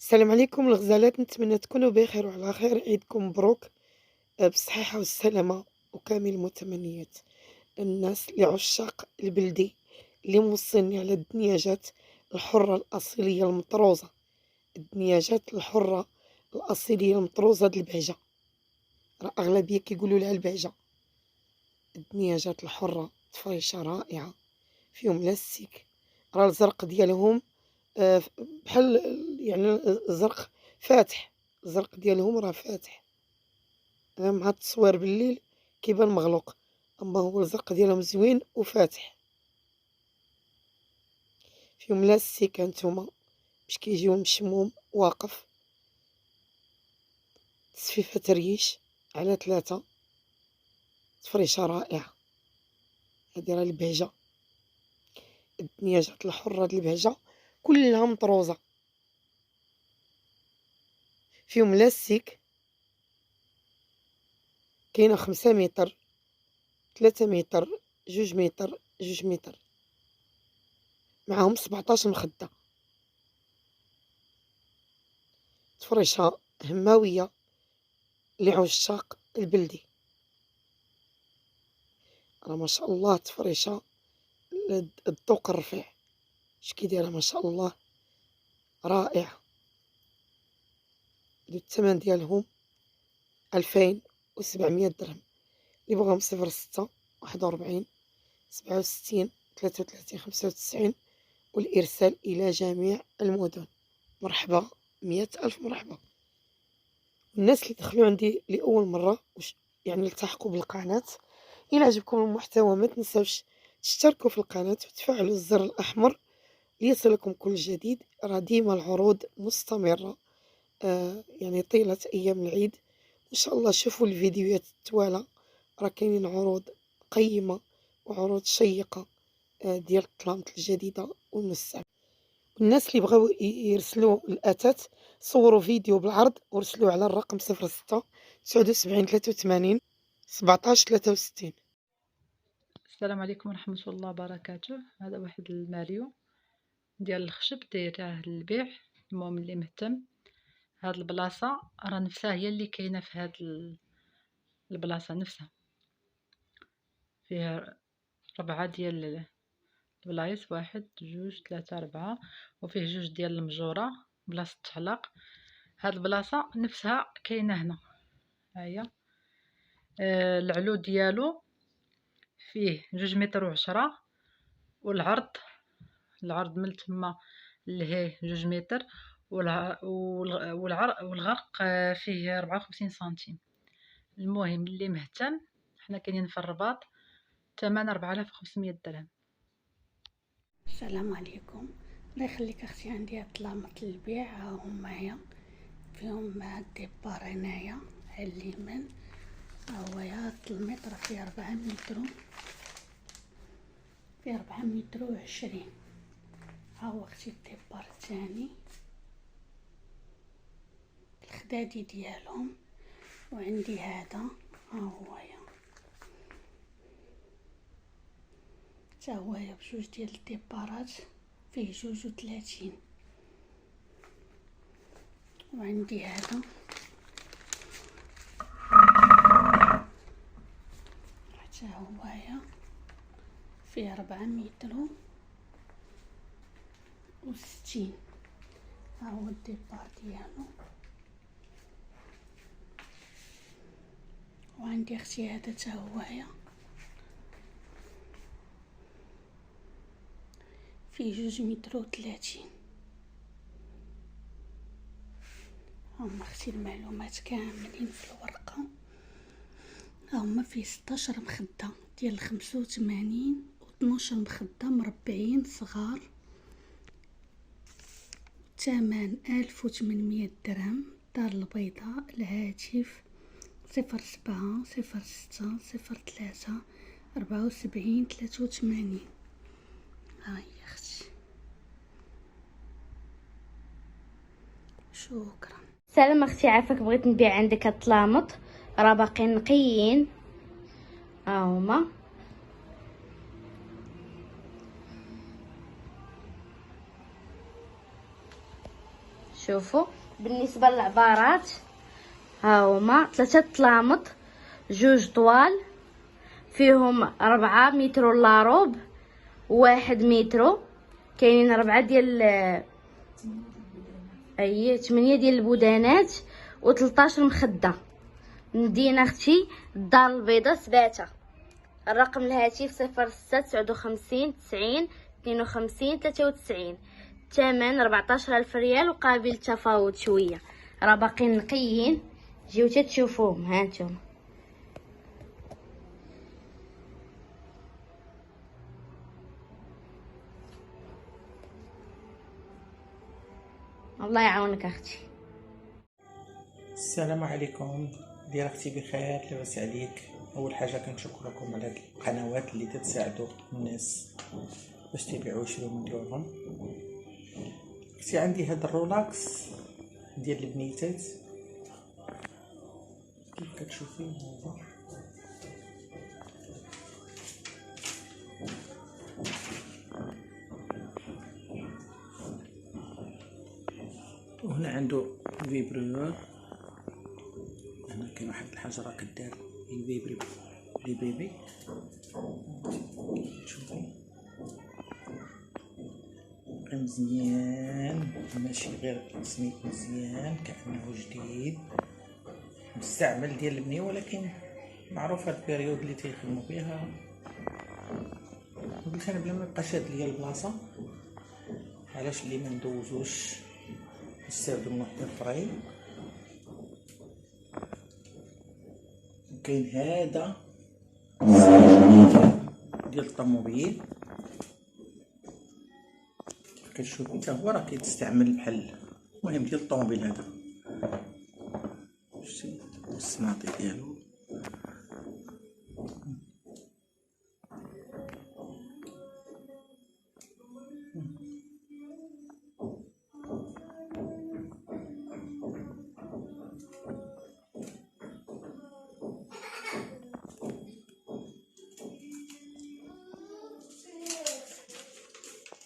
السلام عليكم الغزالات، نتمنى تكونوا بخير وعلى خير. عيدكم مبروك بالصحة والسلامة وكامل المتمنيات. الناس اللي عشاق البلدي اللي موصيني على الدنياجات الحرة الأصيلية المطروزة، الدنياجات الحرة الأصيلية المطروزة د البهجة، راه أغلبية كيقولوا لها البهجة. الدنياجات الحرة تفريشة رائعة، فيهم لاستيك، راه الزرق ديالهم بحال يعني الزرق فاتح، الزرق ديالهم راه فاتح، مع التصوير بالليل كيبان مغلوق، اما هو الزرق ديالهم زوين وفاتح. فيهم لاستيك هانتوما باش كيجيو المشموم واقف، تصفيفة ريش على 3، تفريشة رائعة. هادي راه البهجة، الدنياجات الحرة د البهجة كلها مطروزة، فيهم لاستيك، كاينة 5 متر، 3 متر، 2 متر، 2 متر، معاهم 17 مخدة، تفريشة هماوية لعشاق البلدي. راه ما شاء الله تفريشة الذوق الرفيع، اش كي دايره ما شاء الله رائعة. الثمن ديالهم 2700 درهم. اللي بغاهم 06 41 67 33 95 والإرسال إلى جميع المدن. مرحبا، 100 ألف مرحبا. الناس اللي دخلوا عندي لأول مرة يعني التحقوا بالقناة، إلا عجبكم المحتوى ما تنسوش تشتركوا في القناة وتفعلوا الزر الأحمر ليصلكم كل جديد. راه ديما العروض مستمرة يعني طيلة أيام العيد. إن شاء الله شوفوا الفيديوهات التوالى، راه كاينين عروض قيمة وعروض شيقة ديال الطلامط الجديدة والمستعملة. الناس اللي بغاو يرسلوا الأتات صوروا فيديو بالعرض ورسلوه على الرقم 06 79 83 17 63. السلام عليكم ورحمة الله وبركاته. هذا واحد الماريو ديال الخشب دايراه للبيع. المهم اللي مهتم، هاد البلاصة راه نفسها هي اللي كاينة في هاد البلاصة نفسها، فيها 4 ديال البلايص، 1 2 3 4، وفيه 2 ديال المجورة بلاصة التعليق. هاد البلاصة نفسها كاينة هنا، هاهي. العلو ديالو فيه 2 متر و10، والعرض من تما لهيه 2 متر، والغرق فيه 54 سنتيم. المهم اللي مهتم، حنا كاينين في الرباط، الثمن 4500 درهم. السلام عليكم، الله يخليك اختي. عندي هاد الطلامط للبيع، ها هما هي، فيهم هاد الديبار هنايا على اليمين. ها هو هاد المتر فيه 4 متر، فيه 4 متر و20. ها هو اختي الديبار الثاني، الخدادي ديالهم. وعندي هذا، ها هو تا هو بجوج ديال الديبارات، فيه 32. وعندي هذا حتى هو فيه 4 متر و60. ها هو الديبار ديالو. وعندي اختي هذا تا هويا، فيه 2 متر و30. هما اختي المعلومات كاملين في الورقة. هما فيه 16 مخدة ديال 85 و12 مخدة مربعين صغار. ثمن 1800 درهم. دار البيضاء. الهاتف 07 06 03 74 83. هاي اختي، شكرا. سلام اختي، عافاك، بغيت نبيع عندك هاد الطلامط، راه باقيين نقيين. ها هما، شوفوا بالنسبه للعبارات ها هما 3 طلامط، 2 طوال فيهم 4 متر الا ربع و1 متر. كاينين 4 ديال 8 ديال البودانات و13 مخده. ندينا اختي الدار البيضاء سباته. الرقم الهاتف 06 59 90 52 93. الثمن 14000 ريال وقابل التفاوض شويه. راه باقيين نقيين، جيو تشوفوهم. ها انتم الله يعاونك اختي. السلام عليكم. دير اختي بخير، لاباس عليك؟ اول حاجه كنشكركم على هاد القنوات اللي تساعدوا الناس باش تيبيعوا ويشريو من ديورهم. اختي عندي هاد الرولاكس ديال البنيتات كيف كتشوفي هذا، وهنا عنده فيبرور. هنا كاين واحد الحاجه راه كدار يفيبري لي بيبي. شوفي مزيان، ماشي غير سميت مزيان كأنه جديد مستعمل ديال البنيه، ولكن معروف هاد البيريود اللي تيخدموا فيها. قلت انا بلا ما يبقاش هاد ليا البلاصه، علاش اللي ما ندوزوش نستافدو من واحد الفري. كاين هذا ديال الطوموبيل كتشوفي حتى هو راه كيتستعمل بحال المهم ديال الطوموبيل. هذا شتي السناطي ديالو.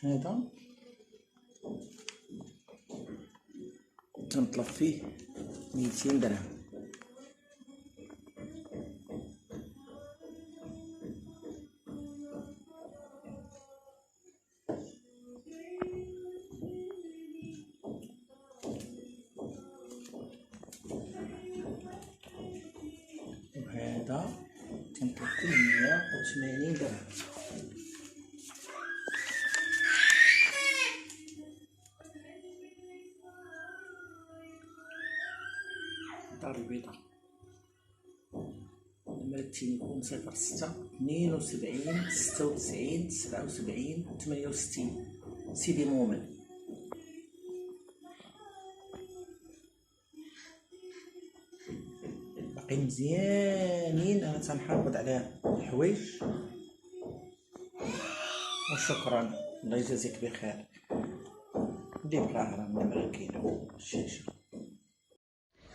هذا كنطلب فيه 200 درهم. وهذا كنطلب فيه 180 درهم. الدار البيضاء. نمرة التليفون 06 72 96 77 68. سيدي مومن. باقي مزيانين. انا تنحافظ على الحوايج. وشكرا، الله يجازيك بخير. دي بقى راه النمرة كاينه الشاشه.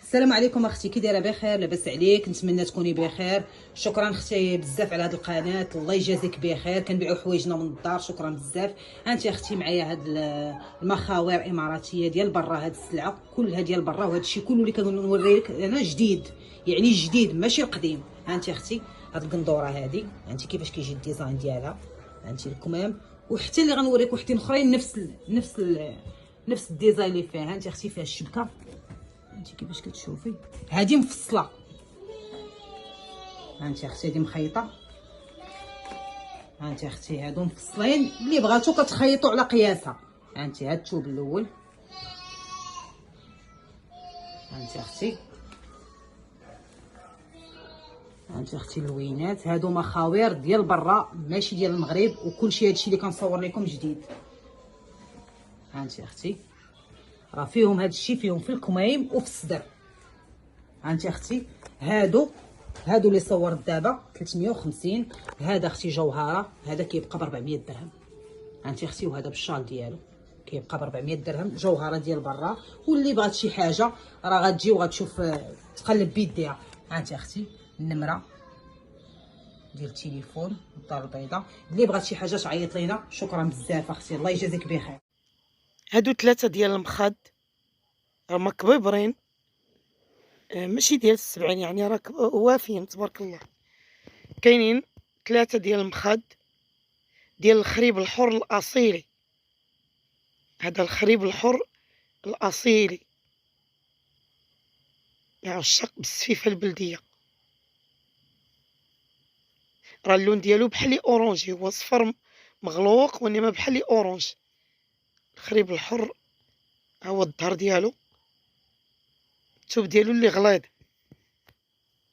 السلام عليكم اختي، كي دايره؟ بخير؟ لاباس عليك؟ نتمنى تكوني بخير. شكرا اختي بزاف على هذه القناه، الله يجازيك بخير. كنبيعوا حوايجنا من الدار، شكرا بزاف. انت اختي معايا هاد المخاوير اماراتيه ديال برا. هاد السلعه كلها ديال برا، وهذا الشيء كله اللي كنوري لك انا جديد، يعني جديد ماشي القديم. انت اختي هاد القندوره هادي انت كيفاش كيجي الديزاين ديالها، انت الكمام. وحتى اللي غنوريك وحدين اخرين نفس الديزاين اللي فيها. انت اختي فيها الشبكه، انت كيفاش كتشوفي هذه مفصله. انت اختي هذه مخيطه. انت اختي هادو مفصلين، اللي بغاتو كتخيطوا على قياسها. انت هاد الثوب الاول. انت اختي اللوينات هادو مخاوير ديال برا ماشي ديال المغرب، وكلشي هادشي اللي كنصور لكم جديد. انت اختي راه فيهم هادشي، فيهم في الكميم وفي الصدر. انت اختي هادو اللي صورت دابا 350. هذا اختي جوهره، هذا كيبقى ب 400 درهم. انت اختي وهذا بالشال ديالو كيبقى ب 400 درهم، جوهره ديال برا. واللي بغات شي حاجه راه غتجي وغتشوف تقلب بيديها. انت اختي النمره ديال التليفون الدار البيضاء، اللي بغات شي حاجه تعيط لينا. شكرا بزاف اختي، الله يجازيك بخير. هادو 3 ديال المخد راهما كبيبرين، ماشي ديال 70 يعني، راك وافيين تبارك الله. كاينين 3 ديال المخاد ديال الخريب الحر الاصيلي، هذا الخريب الحر الاصيلي يعشق بالسفيفه البلديه. راه اللون ديالو بحال اورانجي، هو صفر مغلوق وانما بحال اورانج. الخريب الحر ها هو الظهر ديالو، الثوب ديالو اللي غليظ.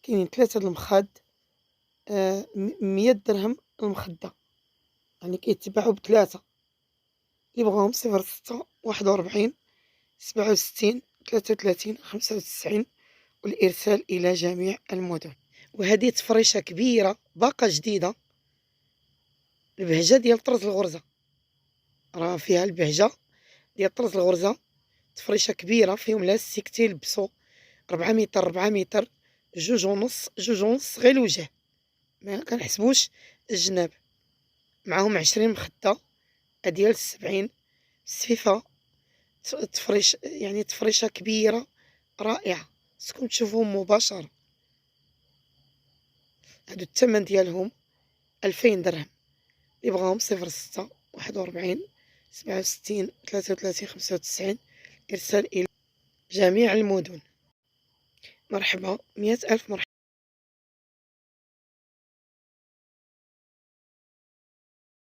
كاينين 3 د المخاد، 100 درهم المخده، يعني كيتباعوا ب3. اللي بغاهم 06 41 67 33 95 والارسال الى جميع المدن. وهذه تفريشه كبيره باقه جديده، البهجه ديال طرز الغرزه، راه فيها البهجه ديال طرز الغرزه. تفريشه كبيره فيهم لاستيك تيلبسوا 4 متر 4 متر، 2.5 غير الوجه، ما كنحسبوش الجناب. معاهم 20 مخده ديال 70. السفيفه تفريش يعني تفريشه كبيره رائعه، خصكم تشوفوهم مباشره. هادو الثمن ديالهم 2000 درهم. اللي بغاهم 06 41 67 33 95 ارسال الى جميع المدن. مرحبا، 100 ألف مرحبا.